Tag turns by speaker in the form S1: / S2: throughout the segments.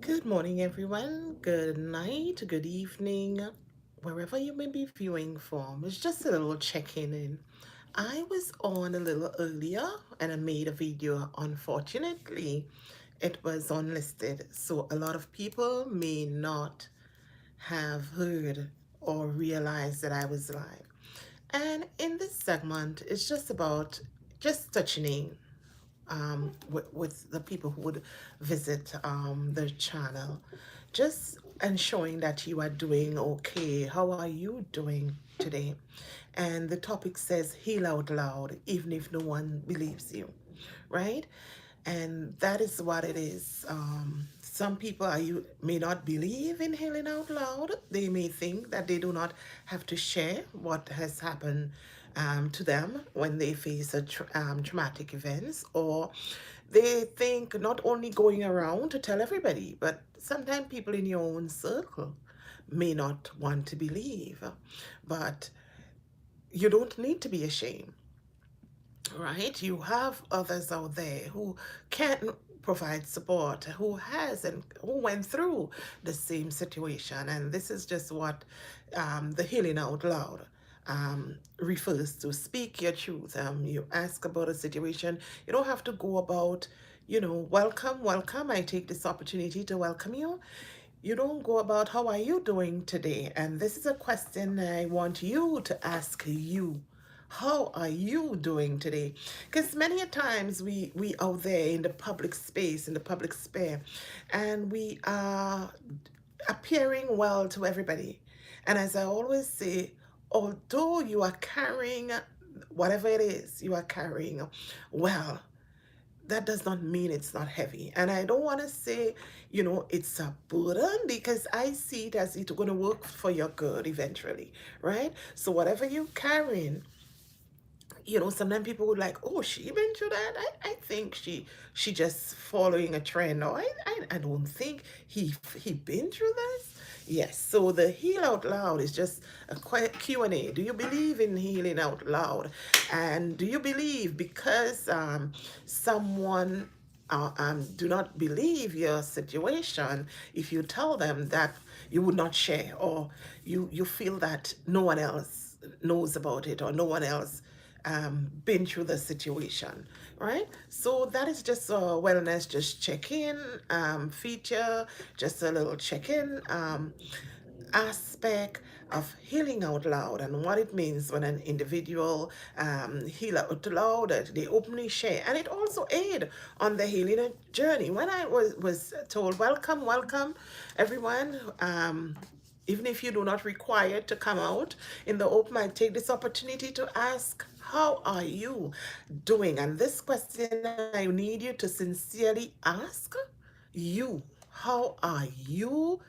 S1: Good morning, everyone. Good night, good evening, wherever you may be viewing from. It's just a little check-in. I was on a little earlier and I made a video. Unfortunately, it was unlisted, so a lot of people may not have heard or realized that I was live. And in this segment, it's just about just touching with the people who would visit the channel, just ensuring that you are doing okay. How are you doing today? And the topic says heal out loud, even if no one believes you, right? And that is what it is. Some people you may not believe in healing out loud. They may think that they do not have to share what has happened to them when they face traumatic events, or they think not only going around to tell everybody, but sometimes people in your own circle may not want to believe. But you don't need to be ashamed, right? You have others out there who can provide support, who has and who went through the same situation. And this is just what the healing out loud refers to. Speak your truth. You ask about a situation. You don't have to go about, welcome, welcome. I take this opportunity to welcome you. You don't go about how are you doing today? And this is a question I want you to ask you. How are you doing today? Because many a times we out there in the public space, in the public sphere, and we are appearing well to everybody. And as I always say, although you are carrying whatever it is you are carrying well, that does not mean it's not heavy. And I don't want to say, it's a burden, because I see it as it's going to work for your good eventually, right? So whatever you're carrying, sometimes people would like, oh, she been through that. I think she just following a trend. No, I don't think he been through this. Yes. So the heal out loud is just a quiet Q&A. Do you believe in healing out loud? And do you believe because someone do not believe your situation, if you tell them that you would not share, or you feel that no one else knows about it, or no one else been through the situation, right? So that is just a wellness, just check-in feature, just a little check-in aspect of healing out loud, and what it means when an individual heal out loud, that they openly share, and it also aid on the healing journey. When I was told, welcome, welcome, everyone. Even if you do not require to come out in the open, I take this opportunity to ask, how are you doing? And this question I need you to sincerely ask you. How are you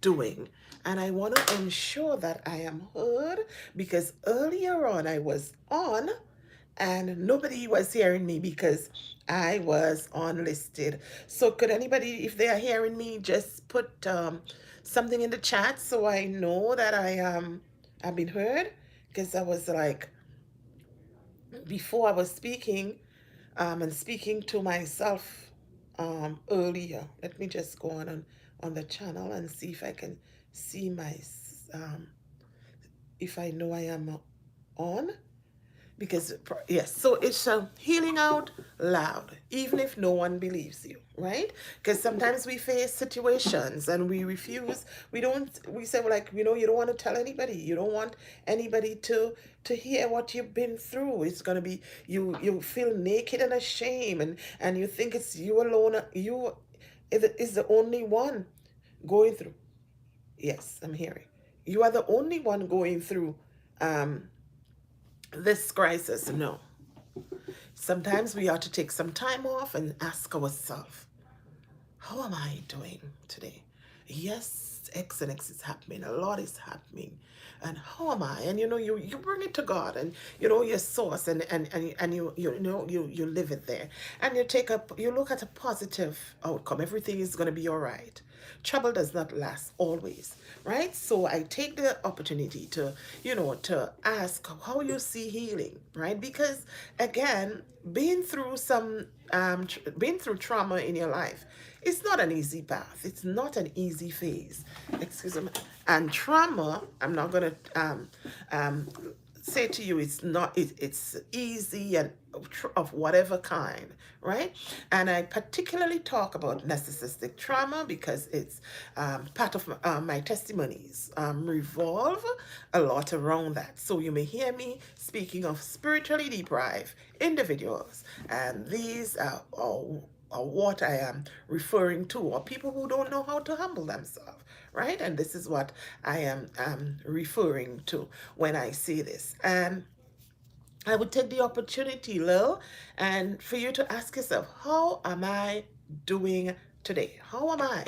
S1: doing? And I want to ensure that I am heard, because earlier on I was on and nobody was hearing me because I was unlisted. So could anybody, if they are hearing me, just put something in the chat so I know that I've been heard? Because I was like, before I was speaking and speaking to myself earlier. Let me just go on the channel and see if I can see um, if I know I am on. Because yes, so it's healing out loud, even if no one believes you, right? Because sometimes we face situations and we refuse. We say, well, like, you don't want to tell anybody. You don't want anybody to hear what you've been through. It's going to be, you feel naked and ashamed, and you think it's you alone. You is the only one going through. Yes, I'm hearing you are the only one going through um this crisis. No. Sometimes we ought to take some time off and ask ourselves, how am I doing today? Yes, X and X is happening. A lot is happening. And how am I? And you bring it to God, and your source, and you live it there. And you look at a positive outcome. Everything is gonna be all right. trouble does not last always, right? So I take the opportunity to, to ask how you see healing, right? Because again, being through being through trauma in your life, it's not an easy path. It's not an easy phase. Excuse me. And trauma, I'm not gonna um, say to you it's easy and of whatever kind, right? And I particularly talk about narcissistic trauma because it's part of my testimonies revolve a lot around that. So you may hear me speaking of spiritually deprived individuals, and these are what I am referring to, or people who don't know how to humble themselves, right? And this is what I am referring to when I say this. And I would take the opportunity, Lil, and for you to ask yourself, how am I doing today? How am I?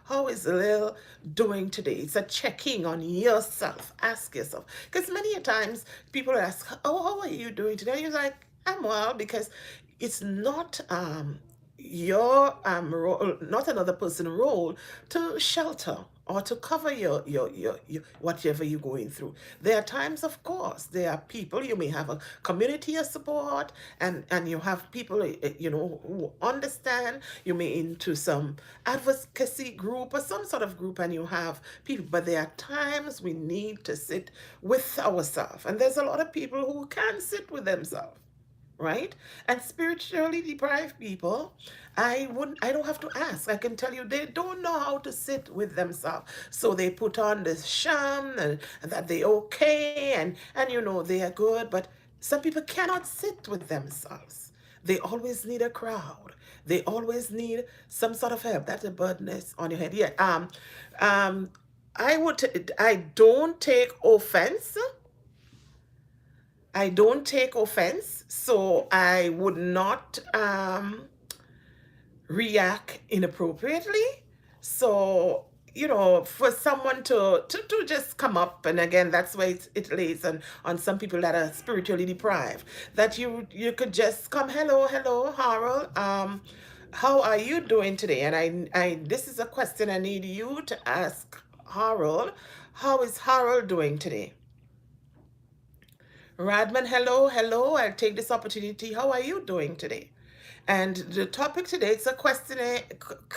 S1: How is Lil doing today? It's a checking on yourself. Ask yourself. Because many a times people ask, oh, how are you doing today? And you're like, I'm well, because it's not your role, not another person's role to shelter or to cover your whatever you're going through. There are times, of course, there are people, you may have a community of support, and you have people, who understand. You may into some advocacy group or some sort of group, and you have people, but there are times we need to sit with ourselves. And there's a lot of people who can't sit with themselves, right? And spiritually deprived people, I don't have to ask. I can tell you they don't know how to sit with themselves. So they put on this sham and that they okay, and they are good, but some people cannot sit with themselves. They always need a crowd. They always need some sort of help. That's a burden on your head. Yeah. Um I don't take offense. I don't take offense, so I would not react inappropriately. So, for someone to just come up, and again, that's where it lays on some people that are spiritually deprived, that you could just come, hello, Harold. How are you doing today? And I this is a question I need you to ask Harold. How is Harold doing today? Radman, hello. I'll take this opportunity. How are you doing today? And the topic today, it's a question,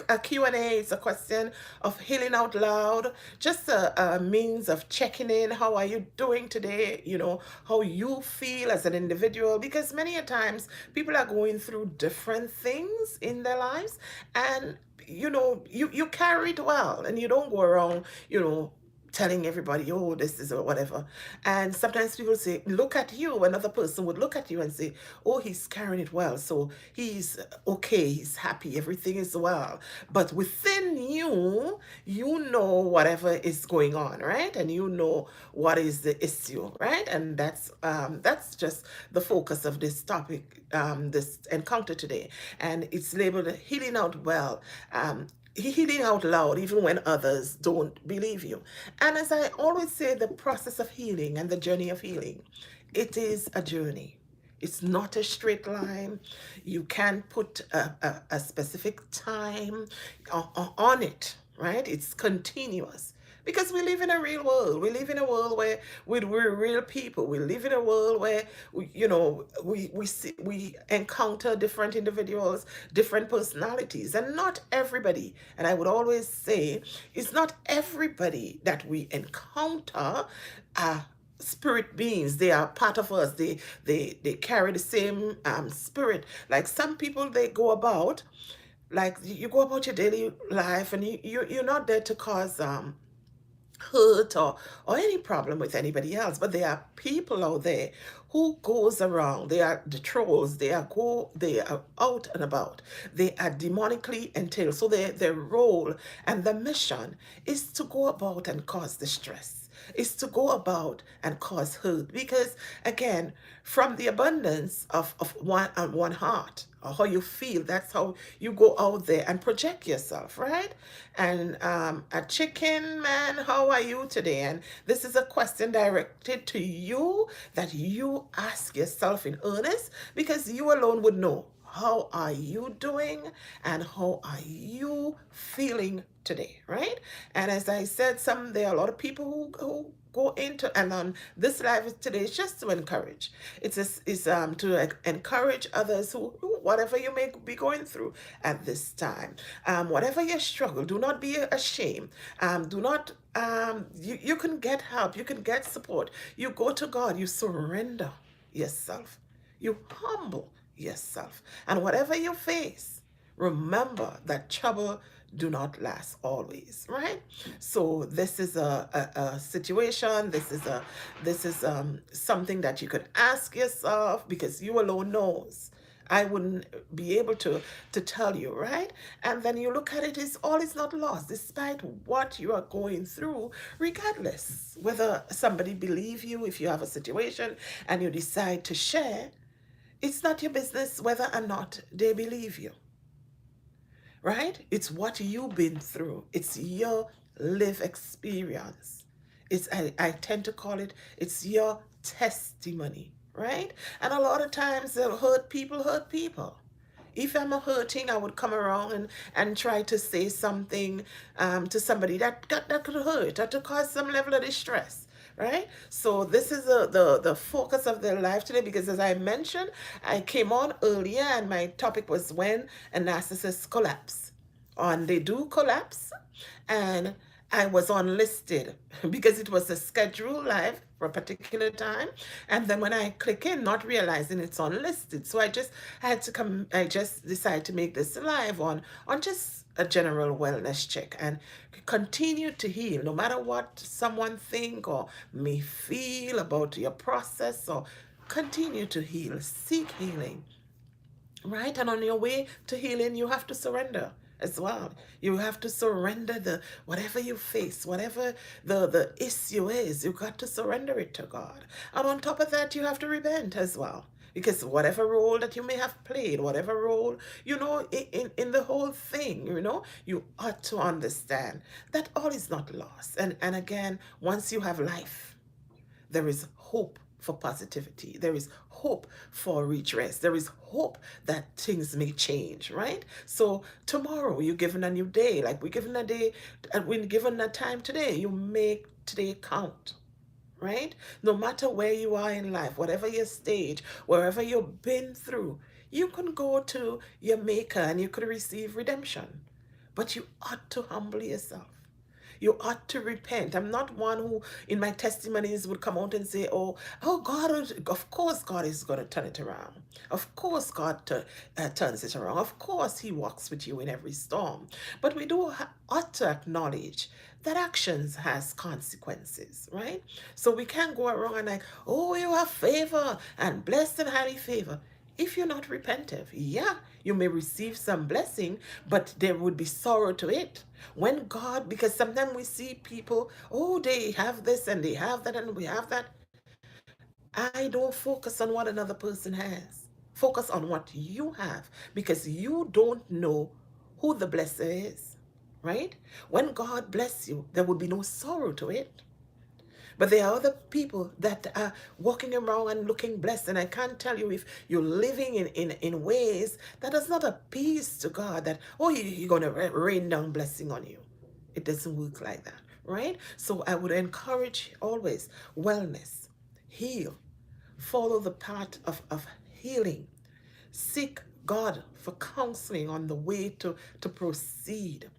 S1: a Q&A. It's a question of healing out loud, just a means of checking in. How are you doing today? How you feel as an individual, because many a times people are going through different things in their lives, and you carry it well, and you don't go around, telling everybody, oh, this is or whatever. And sometimes people say, look at you. Another person would look at you and say, oh, he's carrying it well. So he's okay. He's happy. Everything is well. But within you, you know whatever is going on, right? And you know what is the issue, right? And that's just the focus of this topic, this encounter today. And it's labeled Healing Out Well. Healing out loud, even when others don't believe you. And as I always say, the process of healing and the journey of healing, it is a journey. It's not a straight line. You can't put a specific time on it, right? It's continuous. Because we live in a real world. We live in a world where we're real people. We live in a world where we encounter different individuals, different personalities, and not everybody. And I would always say, it's not everybody that we encounter spirit beings. They are part of us. They carry the same spirit. Like some people, they go about, like you go about your daily life, and you're not there to cause hurt or any problem with anybody else, but there are people out there who goes around. They are the trolls. They are out and about. They are demonically entailed. So their role and the mission is to go about and cause distress, is to go about and cause hurt. Because again, from the abundance of one heart, or how you feel, that's how you go out there and project yourself, right? And a chicken man, how are you today? And this is a question directed to you that you ask yourself in earnest, because you alone would know how are you doing and how are you feeling today, right? And as I said, there are a lot of people who go into, and on this live today is just to encourage. It's to encourage others who whatever you may be going through at this time, whatever you struggle, do not be ashamed. Do not you can get help, you can get support. You go to God, you surrender yourself, you humble yourself, and whatever you face, remember that trouble do not last always, right? So this is a situation, this is something that you could ask yourself, because you alone knows. I wouldn't be able to tell you, right? And then you look at it, is all is not lost, despite what you are going through, regardless whether somebody believe you. If you have a situation and you decide to share, it's not your business whether or not they believe you, right? It's what you've been through. It's your live experience. I tend to call it, it's your testimony, right? And a lot of times hurt people hurt people. If I'm hurting, I would come around and try to say something to somebody that could hurt, that could cause some level of distress, right? So this is the focus of their life today, because as I mentioned, I came on earlier and my topic was when a narcissist collapse. On they do collapse, and I was unlisted because it was a scheduled live for a particular time. And then when I click in, not realizing it's unlisted. So I just decided to make this live on just a general wellness check and continue to heal no matter what someone think or may feel about your process, or continue to heal, seek healing, right? And on your way to healing, you have to surrender as well. You have to surrender the whatever you face, whatever the issue is, you got to surrender it to God. And on top of that, you have to repent as well. Because whatever role that you may have played, whatever role, in the whole thing, you ought to understand that all is not lost. And again, once you have life, there is hope for positivity. There is hope for redress. There is hope that things may change, right? So tomorrow you're given a new day. Like we're given a day, and we're given a time today. You make today count, right? No matter where you are in life, whatever your stage, wherever you've been through, you can go to your maker and you could receive redemption. But you ought to humble yourself. You ought to repent. I'm not one who, in my testimonies, would come out and say, "Oh, God, of course, God is going to turn it around. Of course, God turns it around. Of course, He walks with you in every storm." But we ought to acknowledge that actions has consequences, right? So we can't go around and like, "Oh, you have favor and blessed and highly favored." If you're not repentive, yeah, you may receive some blessing, but there would be sorrow to it. When God, because sometimes we see people, oh, they have this and they have that and we have that. I don't focus on what another person has. Focus on what you have, because you don't know who the blesser is, right? When God bless you, there will be no sorrow to it. But there are other people that are walking around and looking blessed. And I can't tell you, if you're living in ways that does not appease to God, that, oh, He's going to rain down blessing on you. It doesn't work like that, right? So I would encourage always wellness, heal, follow the path of healing, seek God for counseling on the way to proceed.